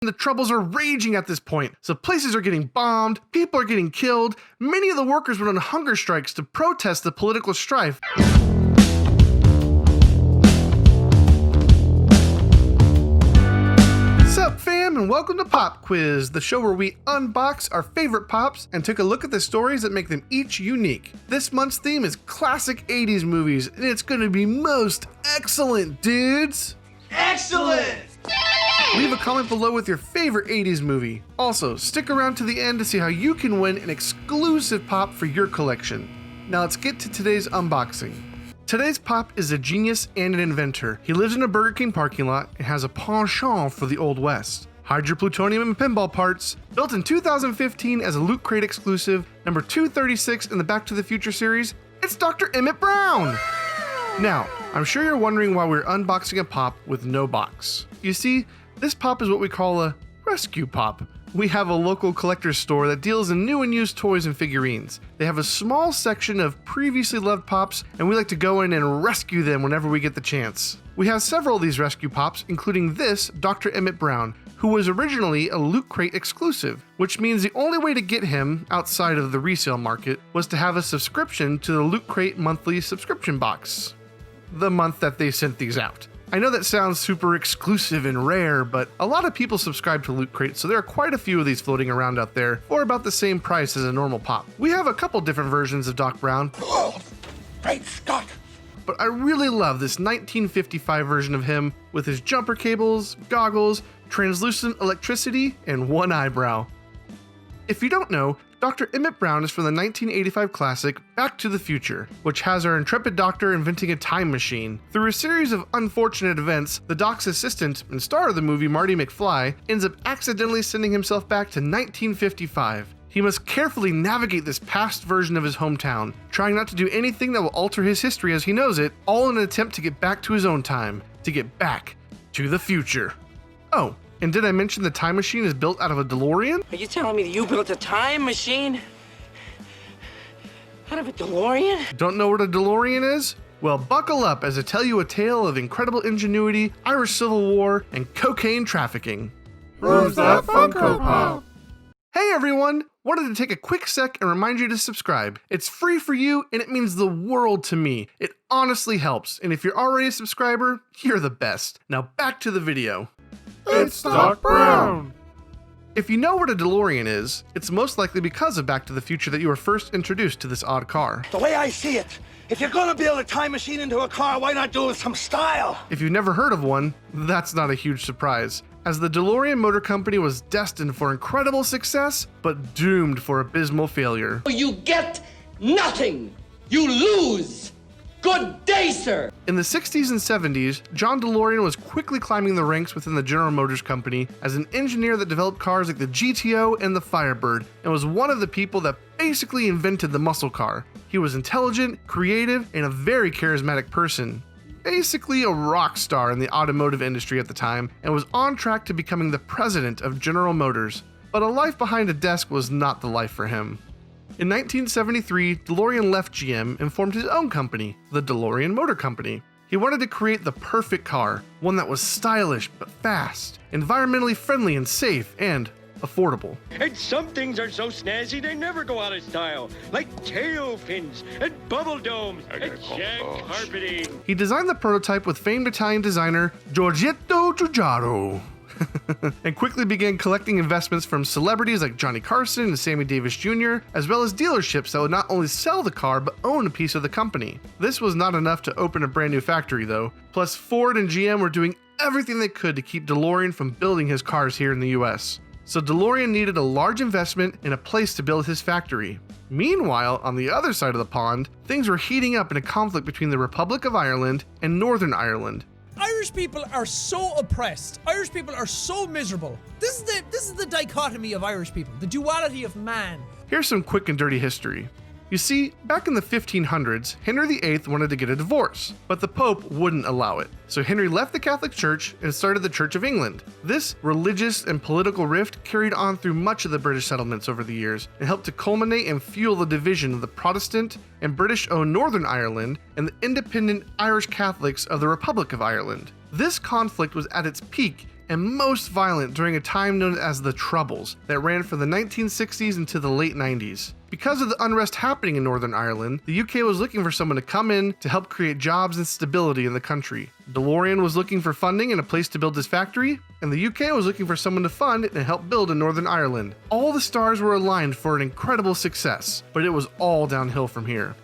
The troubles are raging at this point, so places are getting bombed, people are getting killed, many of the workers went on hunger strikes to protest the political strife. Sup fam, and welcome to Pop Quiz, the show where we unbox our favorite pops and take a look at the stories that make them each unique. This month's theme is classic 80s movies, and it's gonna be most excellent, dudes! Excellent! Leave a comment below with your favorite 80s movie. Also, stick around to the end to see how you can win an exclusive pop for your collection. Now let's get to today's unboxing. Today's pop is a genius and an inventor. He lives in a Burger King parking lot and has a penchant for the Old West. Hide your plutonium and pinball parts. Built in 2015 as a Loot Crate exclusive, number 236 in the Back to the Future series, it's Dr. Emmett Brown! Now, I'm sure you're wondering why we're unboxing a pop with no box. You see, this pop is what we call a rescue pop. We have a local collector's store that deals in new and used toys and figurines. They have a small section of previously loved pops, and we like to go in and rescue them whenever we get the chance. We have several of these rescue pops, including this Dr. Emmett Brown, who was originally a Loot Crate exclusive, which means the only way to get him outside of the resale market was to have a subscription to the Loot Crate monthly subscription box. The month that they sent these out. I know that sounds super exclusive and rare, but a lot of people subscribe to Loot Crate, so there are quite a few of these floating around out there for about the same price as a normal pop. We have a couple different versions of Doc Brown. Oh, great Scott! But I really love this 1955 version of him with his jumper cables, goggles, translucent electricity, and one eyebrow. If you don't know, Dr. Emmett Brown is from the 1985 classic Back to the Future, which has our intrepid doctor inventing a time machine. Through a series of unfortunate events, the doc's assistant and star of the movie, Marty McFly, ends up accidentally sending himself back to 1955. He must carefully navigate this past version of his hometown, trying not to do anything that will alter his history as he knows it, all in an attempt to get back to his own time, to get back to the future. Oh, and did I mention the time machine is built out of a DeLorean? Are you telling me that you built a time machine out of a DeLorean? Don't know what a DeLorean is? Well, buckle up as I tell you a tale of incredible ingenuity, Irish Civil War, and cocaine trafficking. Who's that Funko Pop? Hey everyone! Wanted to take a quick sec and remind you to subscribe. It's free for you and it means the world to me. It honestly helps, and if you're already a subscriber, you're the best. Now back to the video. It's Doc Brown! If you know what a DeLorean is, it's most likely because of Back to the Future that you were first introduced to this odd car. The way I see it, if you're gonna build a time machine into a car, why not do it with some style? If you've never heard of one, that's not a huge surprise, as the DeLorean Motor Company was destined for incredible success, but doomed for abysmal failure. You get nothing! You lose! Good day, sir! In the 60s and 70s, John DeLorean was quickly climbing the ranks within the General Motors Company as an engineer that developed cars like the GTO and the Firebird, and was one of the people that basically invented the muscle car. He was intelligent, creative, and a very charismatic person. Basically a rock star in the automotive industry at the time, and was on track to becoming the president of General Motors. But a life behind a desk was not the life for him. In 1973, DeLorean left GM and formed his own company, the DeLorean Motor Company. He wanted to create the perfect car, one that was stylish but fast, environmentally friendly and safe, and affordable. And some things are so snazzy they never go out of style, like tail fins and bubble domes and shag carpeting. He designed the prototype with famed Italian designer Giorgetto Giugiaro, and quickly began collecting investments from celebrities like Johnny Carson and Sammy Davis Jr., as well as dealerships that would not only sell the car but own a piece of the company. This was not enough to open a brand new factory though, plus Ford and GM were doing everything they could to keep DeLorean from building his cars here in the US. So DeLorean needed a large investment and a place to build his factory. Meanwhile, on the other side of the pond, things were heating up in a conflict between the Republic of Ireland and Northern Ireland. Irish people are so oppressed. Irish people are so miserable. This is the dichotomy of Irish people, the duality of man. Here's some quick and dirty history. You see, back in the 1500s, Henry VIII wanted to get a divorce, but the Pope wouldn't allow it. So Henry left the Catholic Church and started the Church of England. This religious and political rift carried on through much of the British settlements over the years and helped to culminate and fuel the division of the Protestant and British-owned Northern Ireland and the independent Irish Catholics of the Republic of Ireland. This conflict was at its peak and most violent during a time known as the Troubles that ran from the 1960s into the late 90s. Because of the unrest happening in Northern Ireland, the UK was looking for someone to come in to help create jobs and stability in the country. DeLorean was looking for funding and a place to build his factory, and the UK was looking for someone to fund and help build in Northern Ireland. All the stars were aligned for an incredible success, but it was all downhill from here.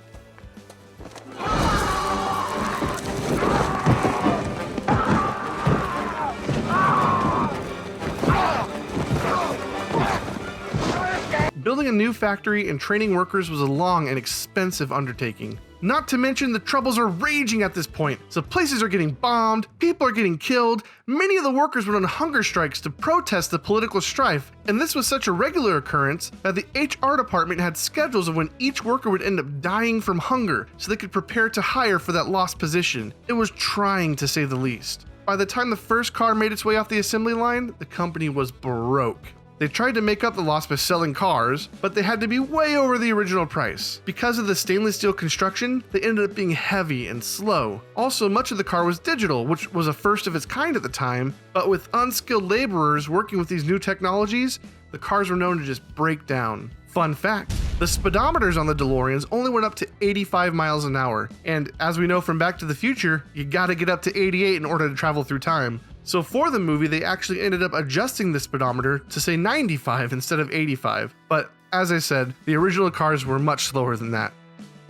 Building a new factory and training workers was a long and expensive undertaking. Not to mention the troubles are raging at this point, so places are getting bombed, people are getting killed, many of the workers went on hunger strikes to protest the political strife, and this was such a regular occurrence that the HR department had schedules of when each worker would end up dying from hunger so they could prepare to hire for that lost position. It was trying, to say the least. By the time the first car made its way off the assembly line, the company was broke. They tried to make up the loss by selling cars, but they had to be way over the original price. Because of the stainless steel construction, they ended up being heavy and slow. Also, much of the car was digital, which was a first of its kind at the time, but with unskilled laborers working with these new technologies, the cars were known to just break down. Fun fact, the speedometers on the DeLoreans only went up to 85 miles an hour, and as we know from Back to the Future, you gotta get up to 88 in order to travel through time. So for the movie, they actually ended up adjusting the speedometer to say 95 instead of 85. But as I said, the original cars were much slower than that.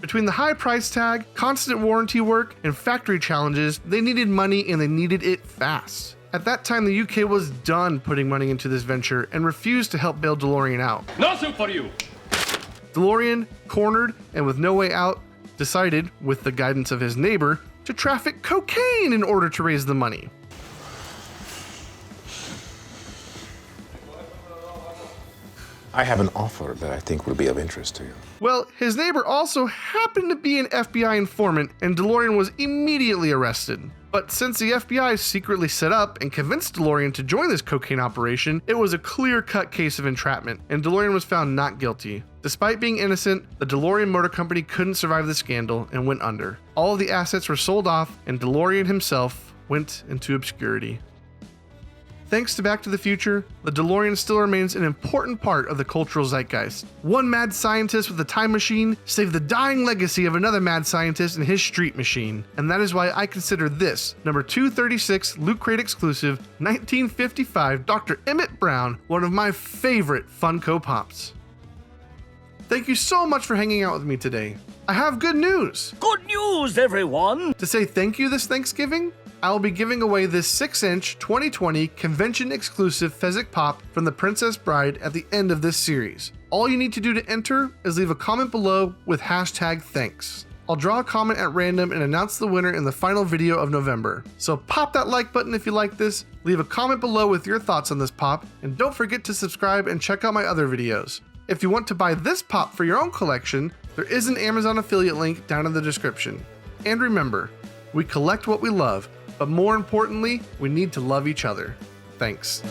Between the high price tag, constant warranty work, and factory challenges, they needed money and they needed it fast. At that time, the UK was done putting money into this venture and refused to help bail DeLorean out. No soup for you! DeLorean, cornered and with no way out, decided, with the guidance of his neighbor, to traffic cocaine in order to raise the money. I have an offer that I think will be of interest to you. Well, his neighbor also happened to be an FBI informant, and DeLorean was immediately arrested. But since the FBI secretly set up and convinced DeLorean to join this cocaine operation, it was a clear-cut case of entrapment, and DeLorean was found not guilty. Despite being innocent, the DeLorean Motor Company couldn't survive the scandal and went under. All of the assets were sold off, and DeLorean himself went into obscurity. Thanks to Back to the Future, the DeLorean still remains an important part of the cultural zeitgeist. One mad scientist with a time machine saved the dying legacy of another mad scientist and his street machine. And that is why I consider this, number 236 Loot Crate exclusive, 1955 Dr. Emmett Brown, one of my favorite Funko Pops. Thank you so much for hanging out with me today. I have good news! Good news, everyone! To say thank you this Thanksgiving, I will be giving away this 6-inch 2020 convention exclusive Fezzik Pop from The Princess Bride at the end of this series. All you need to do to enter is leave a comment below with #thanks. I'll draw a comment at random and announce the winner in the final video of November. So pop that like button if you like this, leave a comment below with your thoughts on this pop, and don't forget to subscribe and check out my other videos. If you want to buy this pop for your own collection, there is an Amazon affiliate link down in the description. And remember, we collect what we love, but more importantly, we need to love each other. Thanks.